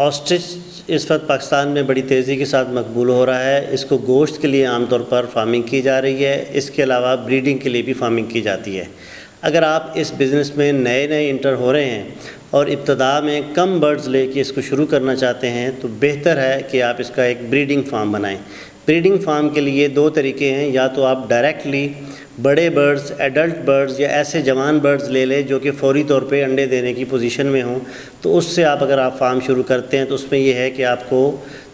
Ostrich इस वक्त पाकिस्तान में बड़ी तेज़ी के साथ मकबूल हो रहा है। इसको गोश्त के लिए आमतौर पर फार्मिंग की जा रही है। इसके अलावा ब्रीडिंग के लिए भी फार्मिंग की जाती है। अगर आप इस बिज़नेस में नए नए इंटर हो रहे हैं और इब्तदा में कम बर्ड्स लेके इसको शुरू करना चाहते हैं तो बेहतर है कि आप इसका एक ब्रीडिंग फार्म बनाएं। ब्रीडिंग फार्म के लिए दो तरीके हैं, या तो आप डायरेक्टली बड़े बर्ड्स, एडल्ट बर्ड्स या ऐसे जवान बर्ड्स ले लें जो कि फ़ौरी तौर पे अंडे देने की पोजीशन में हों, तो उससे आप अगर आप फार्म शुरू करते हैं तो उसमें यह है कि आपको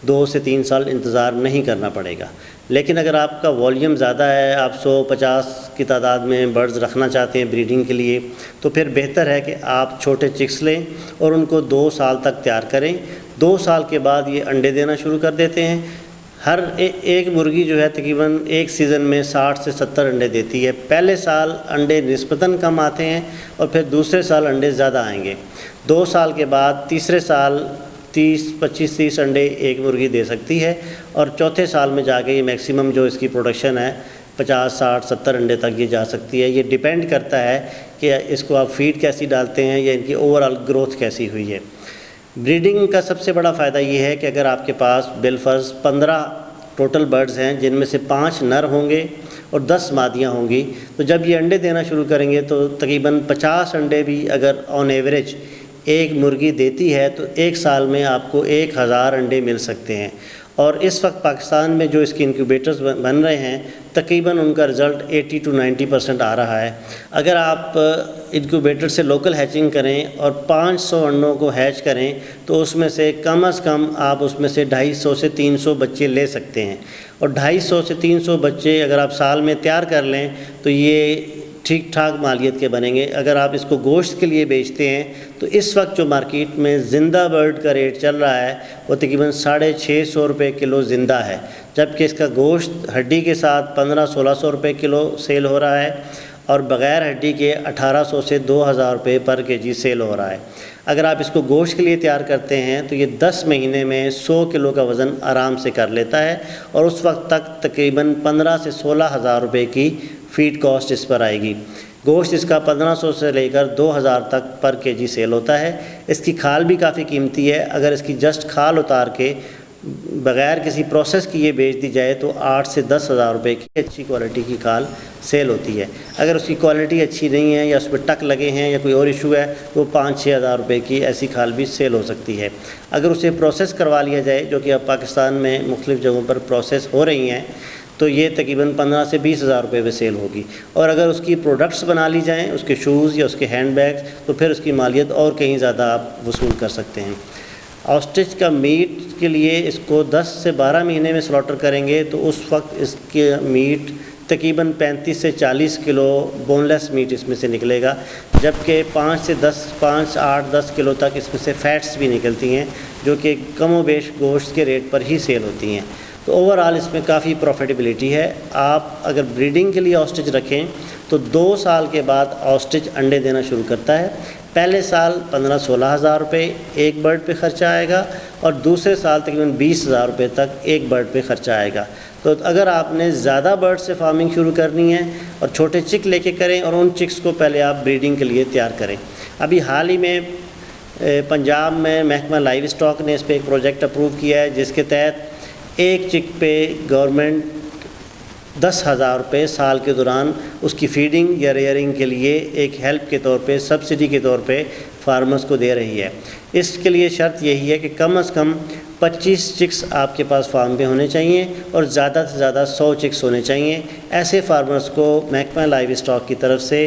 2 से 3 साल इंतज़ार नहीं करना पड़ेगा। लेकिन अगर आपका वॉल्यूम ज़्यादा है, आप 150 की तादाद में बर्ड्स रखना चाहते हैं ब्रीडिंग के लिए, तो फिर बेहतर है कि आप छोटे चिक्स लें और उनको 2 साल तक तैयार करें। 2 साल के बाद ये अंडे देना शुरू कर देते हैं। हर एक मुर्गी जो है तकरीबन एक सीज़न में 60 से 70 अंडे देती है। पहले साल अंडे निस्बतन कम आते हैं और फिर दूसरे साल अंडे ज़्यादा आएंगे। 2 साल के बाद तीसरे साल 25-30 अंडे एक मुर्गी दे सकती है और चौथे साल में जाके ये मैक्सिमम जो इसकी प्रोडक्शन है 50-60-70 अंडे तक ये जा सकती है। ये डिपेंड करता है कि इसको आप फीड कैसी डालते हैं या इनकी ओवरऑल ग्रोथ कैसी हुई है। ब्रीडिंग का सबसे बड़ा फ़ायदा ये है कि अगर आपके पास बिलफर्ज 15 टोटल बर्ड्स हैं जिनमें से 5 नर होंगे और 10 मादियाँ होंगी, तो जब ये अंडे देना शुरू करेंगे तो तकरीबन 50 अंडे भी अगर ऑन एवरेज एक मुर्गी देती है तो एक साल में आपको 1000 अंडे मिल सकते हैं। और इस वक्त पाकिस्तान में जो इसके इंक्यूबेटर्स बन रहे हैं तकरीबन उनका रिज़ल्ट 80 to 90% आ रहा है। अगर आप इंक्यूबेटर से लोकल हैचिंग करें और 500 अंडों को हैच करें तो उसमें से कम आप उसमें से 250 से 300 बच्चे ले सकते हैं। और 250 से 300 बच्चे अगर आप साल में तैयार कर लें तो ये ठीक ठाक मालियत के बनेंगे। अगर आप इसको गोश्त के लिए बेचते हैं तो इस वक्त जो मार्केट में ज़िंदा बर्ड का रेट चल रहा है वो तकरीबन 650 रुपये किलो ज़िंदा है, जबकि इसका गोश्त हड्डी के साथ 1500-1600 रुपये किलो सेल हो रहा है और बग़ैर हड्डी के 1800 से 2000 रुपये पर केजी सेल हो रहा है। अगर आप इसको गोश्त के लिए तैयार करते हैं तो ये 10 महीने में 100 किलो का वज़न आराम से कर लेता है और उस वक्त तक तकरीबन 15 से 16 हज़ार रुपये की फ़ीड कॉस्ट इस पर आएगी। गोश्त इसका 1500 से लेकर 2000 तक पर केजी सेल होता है। इसकी खाल भी काफ़ी कीमती है। अगर इसकी जस्ट खाल उतार के बग़ैर किसी प्रोसेस की ये बेच दी जाए तो 8 से 10 हज़ार रुपये की अच्छी क्वालिटी की खाल सेल होती है। अगर उसकी क्वालिटी अच्छी नहीं है या उस पर टक लगे हैं या कोई और इशू है तो 5-6 हज़ार रुपये की ऐसी खाल भी सेल हो सकती है। अगर उसे प्रोसेस करवा लिया जाए, जो कि अब पाकिस्तान में मुख्तलिफ़ जगहों पर प्रोसेस हो रही हैं, तो ये तकरीबन 15 से 20 हज़ार रुपये में सेल होगी। और अगर उसकी प्रोडक्ट्स बना ली जाएँ, उसके शूज़ या उसके हैंड बैग्स, तो फिर उसकी मालियत और कहीं ज़्यादा आप वसूल कर सकते हैं। ऑस्ट्रिच का मीट के लिए इसको 10 से 12 महीने में स्लॉटर करेंगे तो उस वक्त इसके मीट तकरीबन 35 से 40 किलो बोनलेस मीट इसमें से निकलेगा, जबकि 5-8-10 किलो तक इसमें से फ़ैट्स भी निकलती हैं जो कि कम व बेश गोश्त के रेट पर ही सेल होती हैं। तो ओवरऑल इसमें काफ़ी प्रॉफिटेबिलिटी है। आप अगर ब्रीडिंग के लिए ऑस्ट्रिच रखें तो 2 साल के बाद ऑस्ट्रिच अंडे देना शुरू करता है। पहले साल 15-16 हज़ार रुपये एक बर्ड पे ख़र्चा आएगा और दूसरे साल तकरीबन 20 हज़ार रुपये तक एक बर्ड पे ख़र्चा आएगा। तो अगर आपने ज़्यादा बर्ड से फार्मिंग शुरू करनी है और छोटे चिक लेके करें और उन चिक्स को पहले आप ब्रीडिंग के लिए तैयार करें। अभी हाल ही में पंजाब में महकमा लाइव स्टॉक ने इस पर एक प्रोजेक्ट अप्रूव किया है जिसके तहत एक चिक पे गवर्नमेंट 10,000 रुपये साल के दौरान उसकी फीडिंग या रेयरिंग के लिए एक हेल्प के तौर पे, सब्सिडी के तौर पे फार्मर्स को दे रही है। इसके लिए शर्त यही है कि कम से कम 25 चिक्स आपके पास फार्म में होने चाहिए और ज़्यादा से ज़्यादा 100 चिक्स होने चाहिए। ऐसे फार्मर्स को महकमा लाइव स्टॉक की तरफ से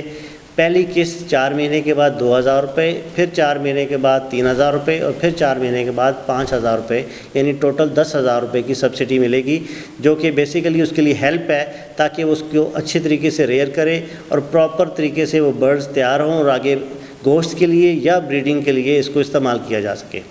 पहली किस्त 4 महीने के बाद 2,000 रुपये, फिर 4 महीने के बाद 3,000 रुपये और फिर 4 महीने के बाद 5,000 रुपये, यानी टोटल 10,000 रुपये की सब्सिडी मिलेगी, जो कि बेसिकली उसके लिए हेल्प है ताकि वो उसको अच्छे तरीके से रेयर करे और प्रॉपर तरीके से वो बर्ड्स तैयार हों और आगे गोश्त के लिए या ब्रीडिंग के लिए इसको इस्तेमाल किया जा सके।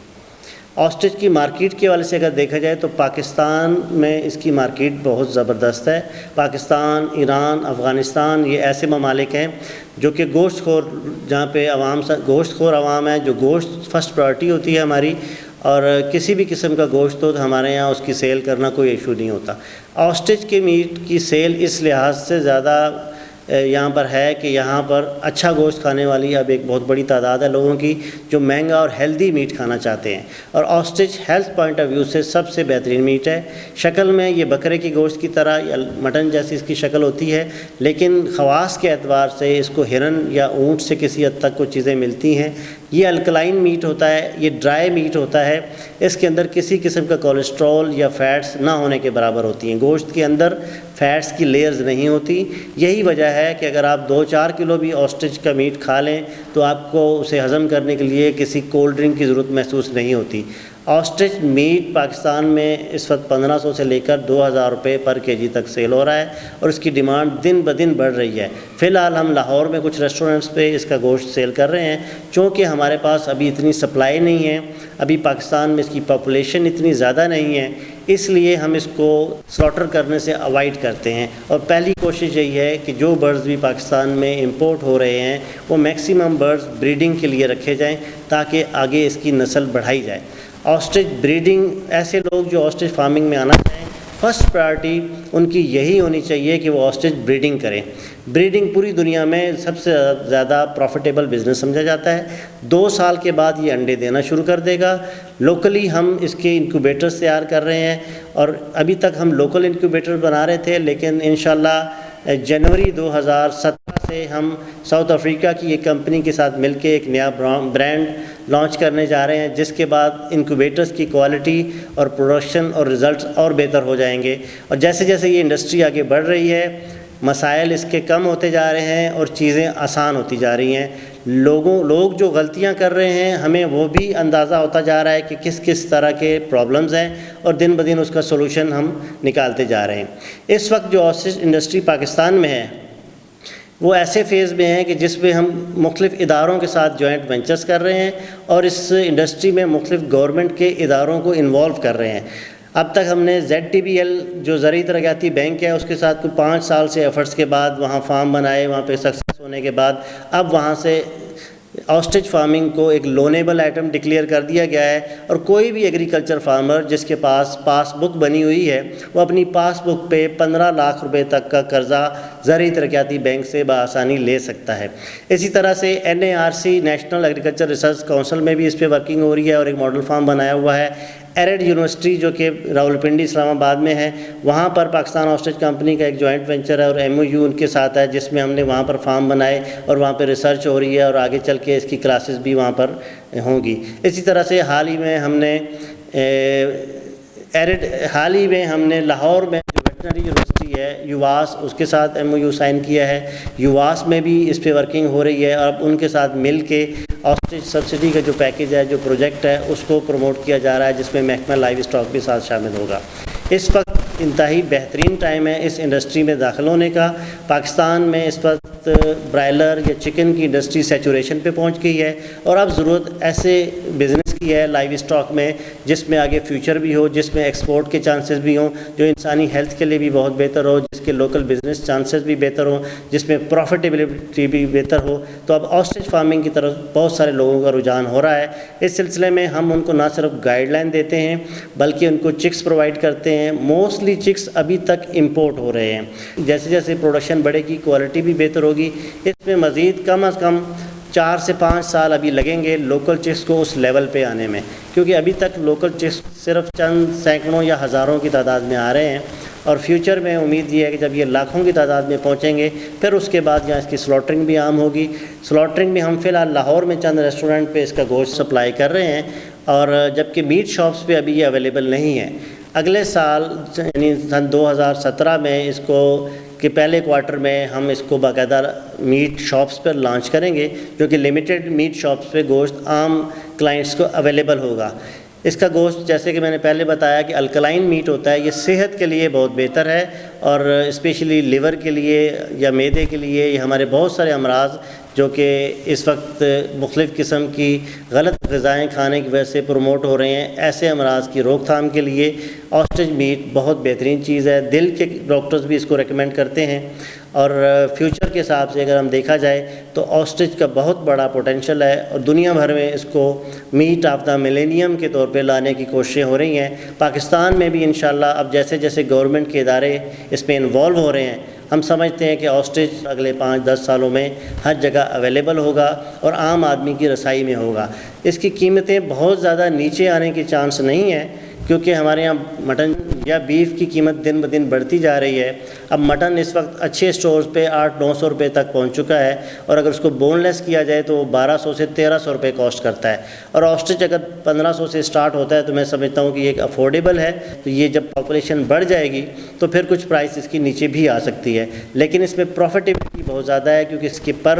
ऑस्ट्रिच की मार्केट के वाले से अगर देखा जाए तो पाकिस्तान में इसकी मार्केट बहुत ज़बरदस्त है। पाकिस्तान, ईरान, अफ़गानिस्तान ये ऐसे ममालिक हैं जो कि गोश्तखोर, जहाँ पे गोश्तखोर आवाम है, जो गोश्त फर्स्ट प्रायोरिटी होती है हमारी, और किसी भी किस्म का गोश्त हो तो हमारे यहाँ उसकी सेल करना कोई इशू नहीं होता। ऑस्ट्रिच के मीट की सेल इस लिहाज से ज़्यादा यहाँ पर है कि यहाँ पर अच्छा गोश्त खाने वाली अब एक बहुत बड़ी तादाद है लोगों की जो महंगा और हेल्दी मीट खाना चाहते हैं। और ostrich health point of view से सबसे बेहतरीन मीट है। शक्ल में ये बकरे की गोश्त की तरह या मटन जैसी इसकी शक्ल होती है, लेकिन ख़वास के एतबार से इसको हिरन या ऊँट से किसी हद तक कुछ चीज़ें मिलती हैं। ये अल्कलाइन मीट होता है, ये ड्राई मीट होता है, इसके अंदर किसी किस्म का कोलेस्ट्रॉल या फ़ैट्स ना होने के बराबर होती हैं। गोश्त के अंदर फ़ैट्स की लेयर्स नहीं होती। यही वजह है कि अगर आप 2-4 किलो भी ऑस्ट्रिच का मीट खा लें तो आपको उसे हज़म करने के लिए किसी कोल्ड ड्रिंक की ज़रूरत महसूस नहीं होती। ऑस्ट्रिच मीट पाकिस्तान में इस वक्त 1500 से लेकर 2000 रुपये पर केजी तक सेल हो रहा है और इसकी डिमांड दिन ब दिन बढ़ रही है। फ़िलहाल हम लाहौर में कुछ रेस्टोरेंट्स पे इसका गोश्त सेल कर रहे हैं, चूँकि हमारे पास अभी इतनी सप्लाई नहीं है, अभी पाकिस्तान में इसकी पॉपुलेशन इतनी ज़्यादा नहीं है, इसलिए हम इसको स्लॉटर करने से अवॉइड करते हैं। और पहली कोशिश यही है कि जो बर्ड्स भी पाकिस्तान में इंपोर्ट हो रहे हैं वो मैक्सिमम बर्ड्स ब्रीडिंग के लिए रखे जाएँ ताकि आगे इसकी नस्ल बढ़ाई जाए। ऑस्ट्रिच ब्रीडिंग, ऐसे लोग जो ऑस्ट्रिच फार्मिंग में आना चाहें, फ़र्स्ट प्रायोरिटी उनकी यही होनी चाहिए कि वो ऑस्ट्रिच ब्रीडिंग करें। ब्रीडिंग पूरी दुनिया में सबसे ज़्यादा प्रॉफिटेबल बिज़नेस समझा जाता है। 2 साल के बाद ये अंडे देना शुरू कर देगा। लोकली हम इसके इंक्यूबेटर्स तैयार कर रहे हैं और अभी तक हम लोकल इंक्यूबेटर बना रहे थे, लेकिन इंशाल्लाह जनवरी 2017 से हम साउथ अफ्रीका की एक कंपनी के साथ मिलके एक नया ब्रांड लॉन्च करने जा रहे हैं, जिसके बाद इंक्यूबेटर्स की क्वालिटी और प्रोडक्शन और रिज़ल्ट्स और बेहतर हो जाएंगे। और जैसे जैसे ये इंडस्ट्री आगे बढ़ रही है, मसाइल इसके कम होते जा रहे हैं और चीज़ें आसान होती जा रही हैं। लोग जो गलतियां कर रहे हैं, हमें वो भी अंदाज़ा होता जा रहा है कि किस किस तरह के प्रॉब्लम्स हैं और दिन ब दिन उसका सोल्यूशन हम निकालते जा रहे हैं। इस वक्त जो ऑस्ट्रिच इंडस्ट्री पाकिस्तान में है वो ऐसे फ़ेज़ में है कि जिसमें हम मुख्तलिफ़ इदारों के साथ जॉइंट वेंचर्स कर रहे हैं और इस इंडस्ट्री में मुख्तलिफ़ गवर्नमेंट के इदारों को इन्वॉल्व कर रहे हैं। अब तक हमने ZTBL जो ज़रूरी तरक्याती बैंक है उसके साथ कुछ 5 साल से एफ़र्ट्स के बाद वहाँ फार्म बनाए, वहाँ पे सक्सेस होने के बाद अब वहाँ से ऑस्ट्रिच फार्मिंग को एक लोनेबल आइटम डिक्लेयर कर दिया गया है। और कोई भी एग्रीकल्चर फार्मर जिसके पास पासबुक बनी हुई है वो अपनी पासबुक पे 15 लाख रुपए तक का कर्ज़ा ज़रूरी तरक्याती बैंक से बआसानी ले सकता है। इसी तरह से NARC national agriculture research council में भी इस पर वर्किंग हो रही है और एक मॉडल फार्म बनाया हुआ है। एरिड यूनिवर्सिटी जो कि रावलपिंडी इस्लामाबाद में है, वहाँ पर पाकिस्तान ऑस्ट्रिच कंपनी का एक जॉइंट वेंचर है और MOU उनके साथ है, जिसमें हमने वहाँ पर फार्म बनाए और वहाँ पर रिसर्च हो रही है और आगे चल के इसकी क्लासेस भी वहाँ पर होंगी। इसी तरह से हाल ही में हमने लाहौर में जो वेटनरी यूनिवर्सिटी है यूवास, उसके साथ MOU साइन किया है। यूवास में भी इस पर वर्किंग हो रही है और अब उनके साथ मिल के ऑस्ट्रिच सब्सिडी का जो पैकेज है, जो प्रोजेक्ट है, उसको प्रमोट किया जा रहा है, जिसमें महकमा लाइव स्टॉक भी साथ शामिल होगा। इस वक्त इंतहाई बेहतरीन टाइम है इस इंडस्ट्री में दाखिल होने का। पाकिस्तान में इस वक्त ब्रायलर या चिकन की इंडस्ट्री सैचुरेशन पे पहुंच गई है और अब ज़रूरत ऐसे बिज़नेस की है लाइव स्टॉक में जिसमें आगे फ्यूचर भी हो, जिसमें एक्सपोर्ट के चांसेस भी हों, जो इंसानी हेल्थ के लिए भी बहुत बेहतर हो, जिसके लोकल बिज़नेस चांसेस भी बेहतर हों, जिसमें प्रॉफिटेबिलिटी भी बेहतर हो। तो अब ऑस्ट्रिच फार्मिंग की तरफ बहुत सारे लोगों का रुझान हो रहा है। इस सिलसिले में हम उनको ना सिर्फ गाइडलाइन देते हैं बल्कि उनको चिक्स प्रोवाइड करते हैं। मोस्टली चिक्स अभी तक इंपोर्ट हो रहे हैं। जैसे जैसे प्रोडक्शन बढ़ेगी, क्वालिटी भी बेहतर होगी। इसमें मज़ीद कम अज़ कम 4 से 5 साल अभी लगेंगे लोकल चिक्स को उस लेवल पे आने में, क्योंकि अभी तक लोकल चिक्स सिर्फ चंद सैकड़ों या हज़ारों की तादाद में आ रहे हैं और फ्यूचर में उम्मीद ये है कि जब ये लाखों की तादाद में पहुंचेंगे फिर उसके बाद यहाँ इसकी स्लॉटरिंग भी आम होगी। स्लॉटरिंग में हम फ़िलहाल लाहौर में चंद रेस्टोरेंट पे इसका गोश्त सप्लाई कर रहे हैं और जबकि मीट शॉप्स पे अभी ये अवेलेबल नहीं है। अगले साल यानी सन 2017 में इसको कि पहले क्वार्टर में हम इसको बाकायदा मीट शॉप्स पर लॉन्च करेंगे, जो कि लिमिटेड मीट शॉप्स पे गोश्त आम क्लाइंट्स को अवेलेबल होगा। इसका गोश्त जैसे कि मैंने पहले बताया कि अल्कलाइन मीट होता है, ये सेहत के लिए बहुत बेहतर है और स्पेशली लिवर के लिए या मैदे के लिए, ये हमारे बहुत सारे अमराज जो कि इस वक्त मुख्तलिफ़ किस्म की गलत ग़िज़ाएँ खाने की वजह से प्रमोट हो रहे हैं, ऐसे अमराज की रोकथाम के लिए ऑस्ट्रिच मीट बहुत बेहतरीन चीज़ है। दिल के डॉक्टर्स भी इसको रेकमेंड करते हैं और फ्यूचर के हिसाब से अगर हम देखा जाए तो ऑस्ट्रिच का बहुत बड़ा पोटेंशियल है और दुनिया भर में इसको मीट ऑफ द मिलेनियम के तौर पे लाने की कोशिशें हो रही हैं। पाकिस्तान में भी इंशाल्लाह अब जैसे जैसे गवर्नमेंट के इदारे इसमें इन्वॉल्व हो रहे हैं हम समझते हैं कि ऑस्ट्रिच अगले 5-10 सालों में हर जगह अवेलेबल होगा और आम आदमी की रसाई में होगा। इसकी कीमतें बहुत ज़्यादा नीचे आने की चांस नहीं है, क्योंकि हमारे यहाँ मटन या बीफ की कीमत दिन ब दिन बढ़ती जा रही है। अब मटन इस वक्त अच्छे स्टोर्स पे 800-900 रुपये तक पहुँच चुका है, और अगर उसको बोनलेस किया जाए तो 1200 से 1300 रुपये कॉस्ट करता है। और ऑस्ट्रिच अगर 1500 से स्टार्ट होता है तो मैं समझता हूँ कि ये एक अफोर्डेबल है। तो ये जब पॉपुलेशन बढ़ जाएगी तो फिर कुछ प्राइस इसकी नीचे भी आ सकती है, लेकिन इसमें प्रॉफिटेबिलिटी बहुत ज़्यादा है, क्योंकि इसके पर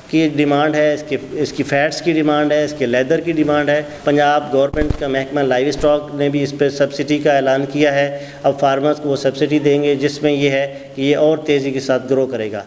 की डिमांड है, इसकी फ़ैट्स की डिमांड है, इसके लेदर की डिमांड है। पंजाब गवर्नमेंट का महकमा लाइव स्टॉक ने भी इस पर सब्सिडी का ऐलान किया है। अब फार्मर्स को वो सब्सिडी देंगे, जिसमें ये है कि ये और तेज़ी के साथ ग्रो करेगा।